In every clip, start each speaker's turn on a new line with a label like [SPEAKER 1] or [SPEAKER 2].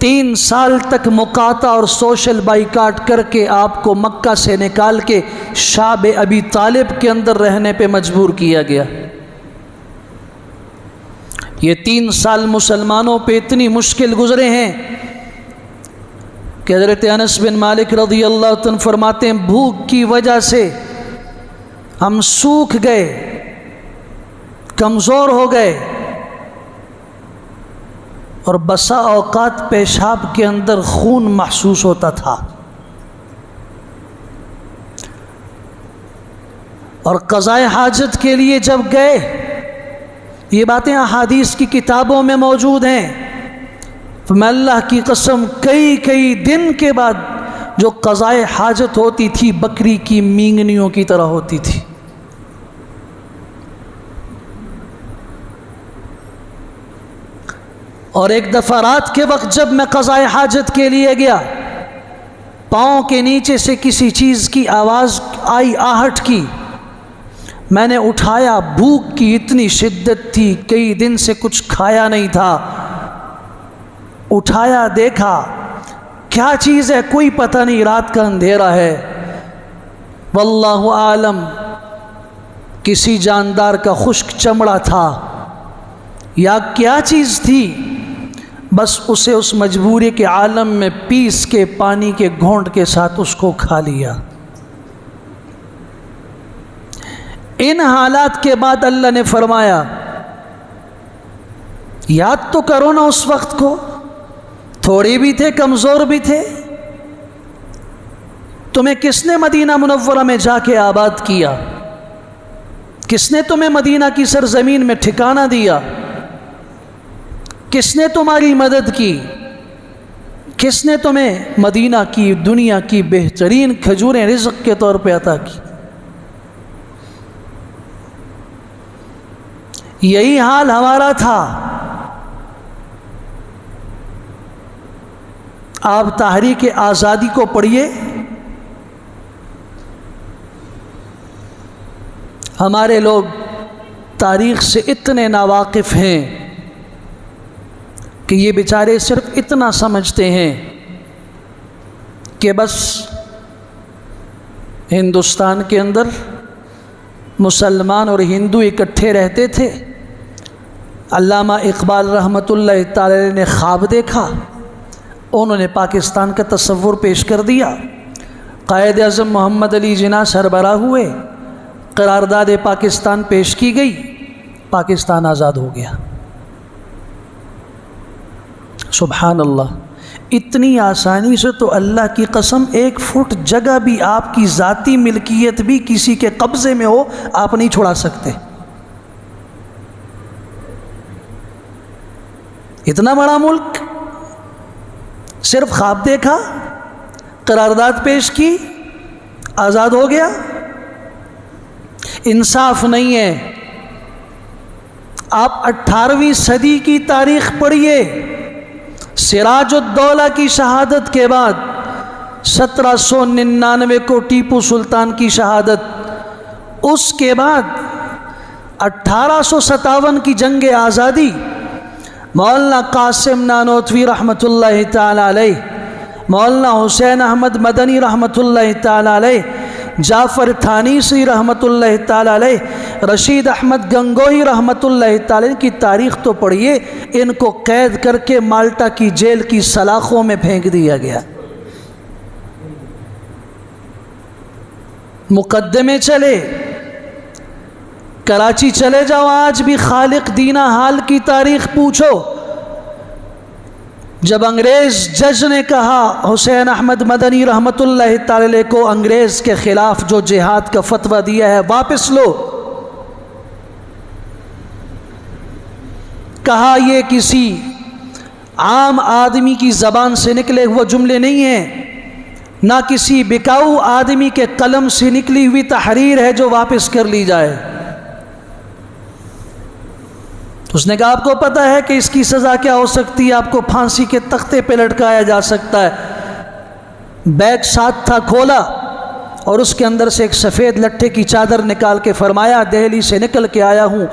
[SPEAKER 1] 3 سال تک مقاطع اور سوشل بائیکاٹ کر کے آپ کو مکہ سے نکال کے شعب ابی طالب کے اندر رہنے پہ مجبور کیا گیا۔ یہ 3 سال مسلمانوں پہ اتنی مشکل گزرے ہیں کہ حضرت انس بن مالک رضی اللہ عنہ فرماتے ہیں بھوک کی وجہ سے ہم سوکھ گئے، کمزور ہو گئے، اور بسا اوقات پیشاب کے اندر خون محسوس ہوتا تھا، اور قضاء حاجت کے لیے جب گئے، یہ باتیں احادیث کی کتابوں میں موجود ہیں، تو میں اللہ کی قسم کئی دن کے بعد جو قضاء حاجت ہوتی تھی بکری کی مینگنیوں کی طرح ہوتی تھی۔ اور ایک دفعہ رات کے وقت جب میں قضاء حاجت کے لیے گیا، پاؤں کے نیچے سے کسی چیز کی آواز آئی، آہٹ کی، میں نے اٹھایا، بھوک کی اتنی شدت تھی، کئی دن سے کچھ کھایا نہیں تھا، اٹھایا دیکھا کیا چیز ہے، کوئی پتہ نہیں، رات کا اندھیرا ہے، واللہ عالم کسی جاندار کا خشک چمڑا تھا یا کیا چیز تھی، بس اسے اس مجبوری کے عالم میں پیس کے پانی کے گھونٹ کے ساتھ اس کو کھا لیا۔ ان حالات کے بعد اللہ نے فرمایا یاد تو کرو نا اس وقت کو، تھوڑے بھی تھے، کمزور بھی تھے، تمہیں کس نے مدینہ منورہ میں جا کے آباد کیا؟ کس نے تمہیں مدینہ کی سرزمین میں ٹھکانہ دیا؟ کس نے تمہاری مدد کی؟ کس نے تمہیں مدینہ کی دنیا کی بہترین کھجوریں رزق کے طور پہ عطا کی؟ یہی حال ہمارا تھا۔ آپ تحریک آزادی کو پڑھیے، ہمارے لوگ تاریخ سے اتنے ناواقف ہیں کہ یہ بیچارے صرف اتنا سمجھتے ہیں کہ بس ہندوستان کے اندر مسلمان اور ہندو اکٹھے رہتے تھے، علامہ اقبال رحمۃ اللہ تعالی علیہ نے خواب دیکھا، انہوں نے پاکستان کا تصور پیش کر دیا، قائد اعظم محمد علی جناح سربراہ ہوئے، قرارداد پاکستان پیش کی گئی، پاکستان آزاد ہو گیا۔ سبحان اللہ، اتنی آسانی سے تو اللہ کی قسم 1 فٹ جگہ بھی آپ کی ذاتی ملکیت بھی کسی کے قبضے میں ہو آپ نہیں چھڑا سکتے۔ اتنا بڑا ملک، صرف خواب دیکھا، قرارداد پیش کی، آزاد ہو گیا۔ انصاف نہیں ہے۔ آپ 18ویں صدی کی تاریخ پڑھیے، سراج الدولہ کی شہادت کے بعد 1799 کو ٹیپو سلطان کی شہادت، اس کے بعد 1857 کی جنگ آزادی، مولانا قاسم نانوتوی رحمۃ اللہ تعالی علیہ، مولانا حسین احمد مدنی رحمۃ اللہ تعالی علیہ، جعفر تھانیسی رحمۃ اللہ تعالی علیہ، رشید احمد گنگوہی رحمۃ اللہ تعالی کی تاریخ تو پڑھیے، ان کو قید کر کے مالٹا کی جیل کی سلاخوں میں پھینک دیا گیا۔ مقدمے چلے، کراچی چلے جاؤ، آج بھی خالق دینہ حال کی تاریخ پوچھو، جب انگریز جج نے کہا حسین احمد مدنی رحمۃ اللہ تعالی علیہ کو انگریز کے خلاف جو جہاد کا فتویٰ دیا ہے واپس لو، کہا یہ کسی عام آدمی کی زبان سے نکلے ہوئے جملے نہیں ہیں، نہ کسی بکاؤ آدمی کے قلم سے نکلی ہوئی تحریر ہے جو واپس کر لی جائے۔ اس نے کہا آپ کو پتہ ہے کہ اس کی سزا کیا ہو سکتی ہے؟ آپ کو پھانسی کے تختے پہ لٹکایا جا سکتا ہے۔ بیگ ساتھ تھا، کھولا اور اس کے اندر سے ایک سفید لٹھے کی چادر نکال کے فرمایا دہلی سے نکل کے آیا ہوں،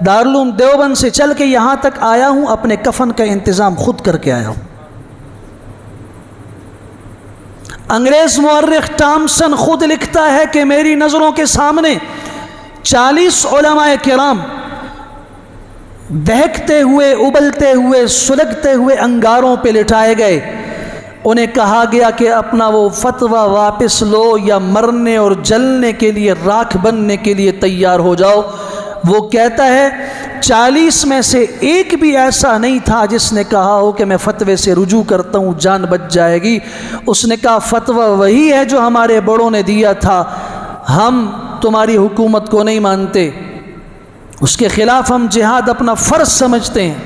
[SPEAKER 1] دارالعلوم دیوبند سے چل کے یہاں تک آیا ہوں، اپنے کفن کا انتظام خود کر کے آیا ہوں۔ انگریز مورخ ٹامسن خود لکھتا ہے کہ میری نظروں کے سامنے 40 علماء کرام دہکتے ہوئے، ابلتے ہوئے، سلگتے ہوئے انگاروں پہ لٹائے گئے. انہیں کہا گیا کہ اپنا وہ فتویٰ واپس لو یا مرنے اور جلنے کے لیے، راکھ بننے کے لیے تیار ہو جاؤ. وہ کہتا ہے 40 میں سے ایک بھی ایسا نہیں تھا جس نے کہا ہو کہ میں فتوے سے رجوع کرتا ہوں، جان بچ جائے گی. اس نے کہا فتویٰ وہی ہے جو ہمارے بڑوں نے دیا تھا، ہم تمہاری حکومت کو نہیں مانتے، اس کے خلاف ہم جہاد اپنا فرض سمجھتے ہیں.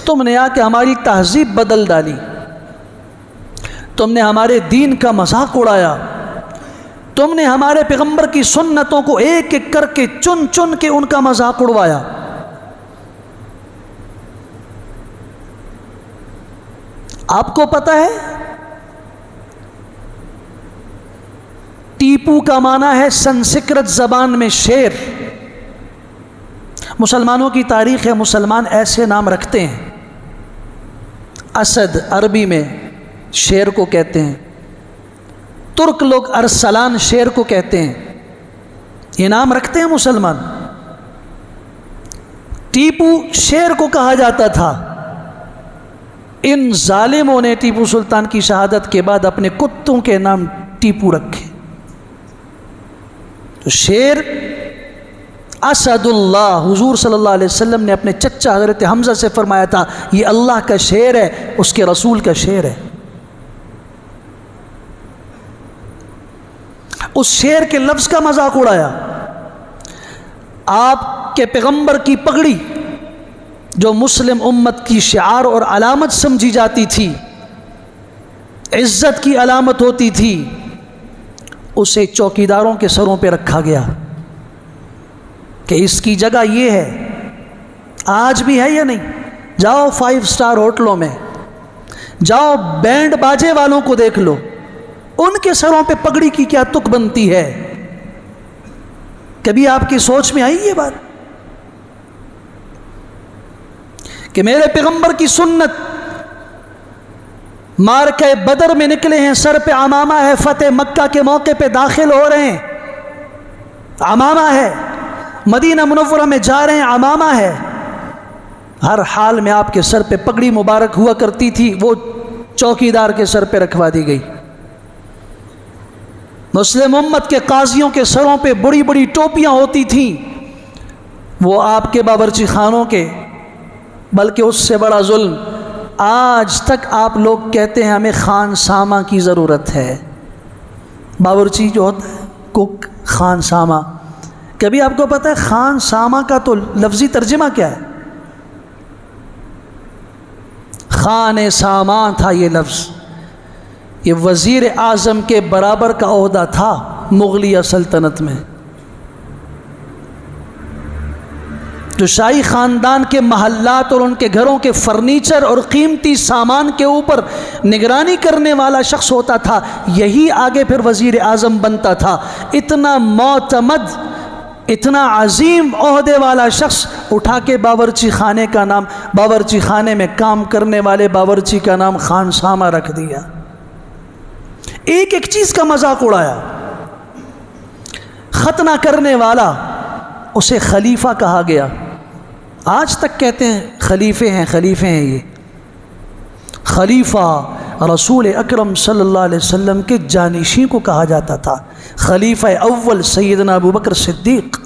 [SPEAKER 1] تم نے آ کے ہماری تہذیب بدل ڈالی، تم نے ہمارے دین کا مذاق اڑایا، تم نے ہمارے پیغمبر کی سنتوں کو ایک ایک کر کے چن چن کے ان کا مذاق اڑوایا. آپ کو پتہ ہے ٹیپو کا معنی ہے سنسکرت زبان میں شیر. مسلمانوں کی تاریخ ہے، مسلمان ایسے نام رکھتے ہیں. اسد عربی میں شیر کو کہتے ہیں، ترک لوگ ارسلان شیر کو کہتے ہیں، یہ نام رکھتے ہیں مسلمان. ٹیپو شیر کو کہا جاتا تھا. ان ظالموں نے ٹیپو سلطان کی شہادت کے بعد اپنے کتوں کے نام ٹیپو رکھے. تو شیر اسد اللہ، حضور صلی اللہ علیہ وسلم نے اپنے چچا حضرت حمزہ سے فرمایا تھا یہ اللہ کا شیر ہے، اس کے رسول کا شیر ہے. اس شیر کے لفظ کا مذاق اڑایا. آپ کے پیغمبر کی پگڑی جو مسلم امت کی شعار اور علامت سمجھی جاتی تھی، عزت کی علامت ہوتی تھی، اسے چوکیداروں کے سروں پہ رکھا گیا کہ اس کی جگہ یہ ہے. آج بھی ہے یا نہیں؟ جاؤ 5 اسٹار ہوٹلوں میں، جاؤ بینڈ باجے والوں کو دیکھ لو، ان کے سروں پہ پگڑی کی کیا تک بنتی ہے؟ کبھی آپ کی سوچ میں آئی یہ بات کہ میرے پیغمبر کی سنت مارکہ بدر میں نکلے ہیں، سر پہ عمامہ ہے، فتح مکہ کے موقع پہ داخل ہو رہے ہیں، عمامہ ہے، مدینہ منورہ میں جا رہے ہیں، عمامہ ہے. ہر حال میں آپ کے سر پہ پگڑی مبارک ہوا کرتی تھی، وہ چوکیدار کے سر پہ رکھوا دی گئی. مسلم امت کے قاضیوں کے سروں پہ بڑی بڑی ٹوپیاں ہوتی تھیں، وہ آپ کے باورچی خانوں کے، بلکہ اس سے بڑا ظلم آج تک آپ لوگ کہتے ہیں ہمیں خان سامہ کی ضرورت ہے. باورچی جو ہوتا ہے کک، خان سامہ. کبھی آپ کو پتہ ہے خان سامہ کا تو لفظی ترجمہ کیا ہے؟ خان سامان تھا یہ لفظ. یہ وزیر اعظم کے برابر کا عہدہ تھا مغلیہ سلطنت میں. جو شاہی خاندان کے محلات اور ان کے گھروں کے فرنیچر اور قیمتی سامان کے اوپر نگرانی کرنے والا شخص ہوتا تھا، یہی آگے پھر وزیر اعظم بنتا تھا. اتنا معتمد، اتنا عظیم عہدے والا شخص اٹھا کے باورچی خانے کا نام، باورچی خانے میں کام کرنے والے باورچی کا نام خان سامہ رکھ دیا. ایک ایک چیز کا مذاق اڑایا. ختنہ کرنے والا اسے خلیفہ کہا گیا. آج تک کہتے ہیں خلیفے ہیں، خلیفے ہیں. یہ خلیفہ رسول اکرم صلی اللہ علیہ وسلم کے جانشین کو کہا جاتا تھا. خلیفہ اول سیدنا ابو بکر صدیق،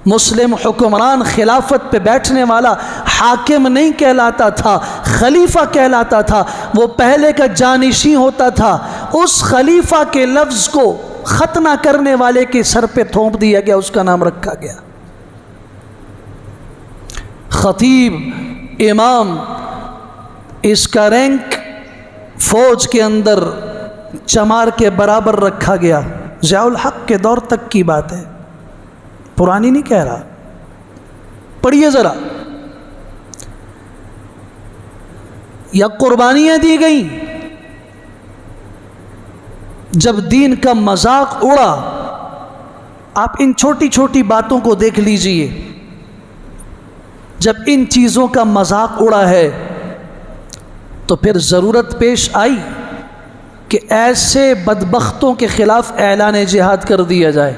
[SPEAKER 1] مسلم حکمران، خلافت پہ بیٹھنے والا حاکم نہیں کہلاتا تھا، خلیفہ کہلاتا تھا. وہ پہلے کا جانشین ہوتا تھا. اس خلیفہ کے لفظ کو ختنہ کرنے والے کے سر پہ تھوپ دیا گیا، اس کا نام رکھا گیا. خطیب، امام، اس کا رینک فوج کے اندر چمار کے برابر رکھا گیا. ضیاء الحق کے دور تک کی بات ہے، پرانی نہیں کہہ رہا. پڑھیے ذرا. یا قربانیاں دی گئیں. جب دین کا مذاق اڑا، آپ ان چھوٹی چھوٹی باتوں کو دیکھ لیجئے. جب ان چیزوں کا مذاق اڑا ہے تو پھر ضرورت پیش آئی کہ ایسے بدبختوں کے خلاف اعلان جہاد کر دیا جائے